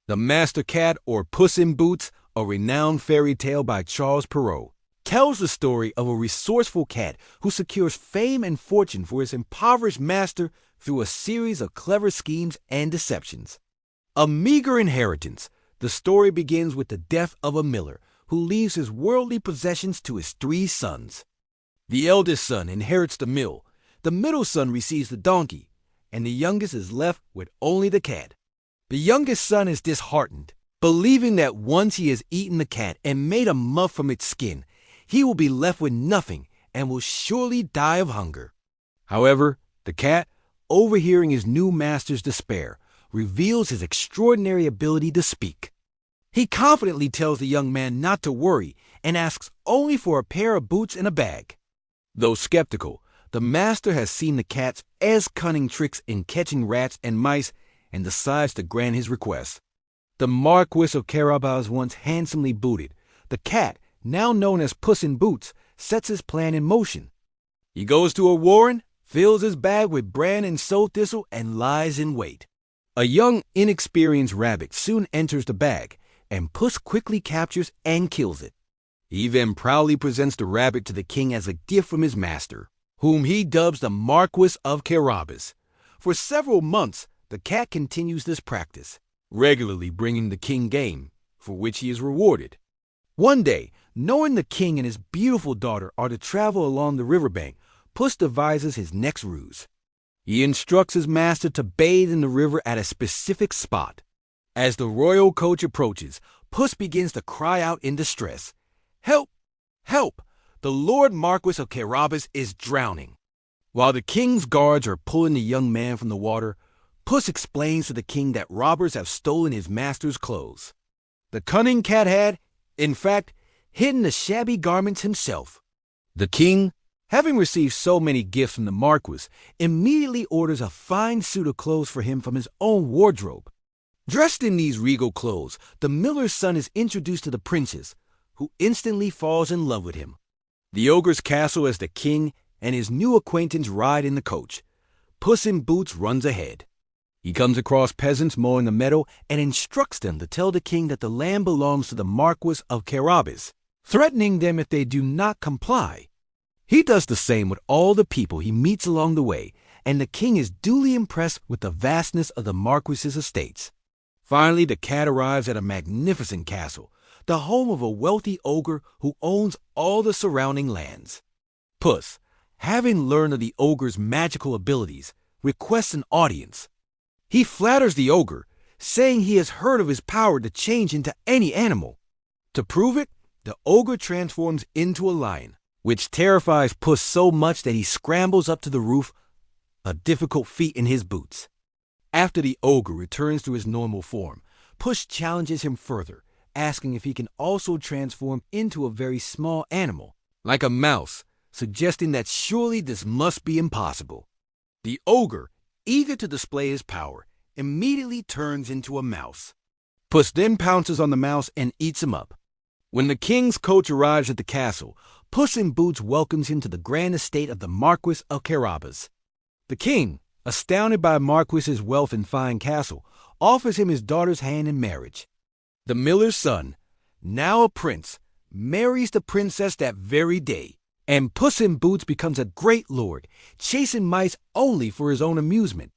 The Master Cat, or Puss in Boots, a renowned fairy tale by Charles Perrault, tells the story of a resourceful cat who secures fame and fortune for his impoverished master through a series of clever schemes and deceptions. A meager inheritance, the story begins with the death of a miller who leaves his worldly possessions to his 3 sons. The eldest son inherits the mill, the middle son receives the donkey, and the youngest is left with only the cat. The youngest son is disheartened, believing that once he has eaten the cat and made a muff from its skin, he will be left with nothing and will surely die of hunger. However, the cat, overhearing his new master's despair, reveals his extraordinary ability to speak. He confidently tells the young man not to worry and asks only for a pair of boots and a bag. Though skeptical, the master has seen the cat's as cunning tricks in catching rats and mice and decides to grant his request. The Marquis of Carabas once handsomely booted, the cat, now known as Puss in Boots, sets his plan in motion. He goes to a warren, fills his bag with bran and sow thistle, and lies in wait. A young, inexperienced rabbit soon enters the bag, and Puss quickly captures and kills it. He then proudly presents the rabbit to the king as a gift from his master, whom he dubs the Marquis of Carabas. For several months, the cat continues this practice, regularly bringing the king game, for which he is rewarded. One day, knowing the king and his beautiful daughter are to travel along the riverbank, Puss devises his next ruse. He instructs his master to bathe in the river at a specific spot. As the royal coach approaches, Puss begins to cry out in distress. "Help! Help! The Lord Marquis of Carabas is drowning." While the king's guards are pulling the young man from the water, Puss explains to the king that robbers have stolen his master's clothes. The cunning cat had, in fact, hidden the shabby garments himself. The king, having received so many gifts from the Marquis, immediately orders a fine suit of clothes for him from his own wardrobe. Dressed in these regal clothes, the miller's son is introduced to the princess, who instantly falls in love with him. The ogre's castle as the king and his new acquaintance ride in the coach. Puss in Boots runs ahead. He comes across peasants mowing the meadow and instructs them to tell the king that the land belongs to the Marquis of Carabas, threatening them if they do not comply. He does the same with all the people he meets along the way, and the king is duly impressed with the vastness of the Marquis's estates. Finally, the cat arrives at a magnificent castle, the home of a wealthy ogre who owns all the surrounding lands. Puss, having learned of the ogre's magical abilities, requests an audience. He flatters the ogre, saying he has heard of his power to change into any animal. To prove it, the ogre transforms into a lion, which terrifies Puss so much that he scrambles up to the roof, a difficult feat in his boots. After the ogre returns to his normal form, Puss challenges him further, asking if he can also transform into a very small animal, like a mouse, suggesting that surely this must be impossible. The ogre, eager to display his power, immediately turns into a mouse. Puss then pounces on the mouse and eats him up. When the king's coach arrives at the castle, Puss in Boots welcomes him to the grand estate of the Marquis of Carabas. The king, astounded by Marquis's wealth and fine castle, offers him his daughter's hand in marriage. The miller's son, now a prince, marries the princess that very day, and Puss in Boots becomes a great lord, chasing mice only for his own amusement.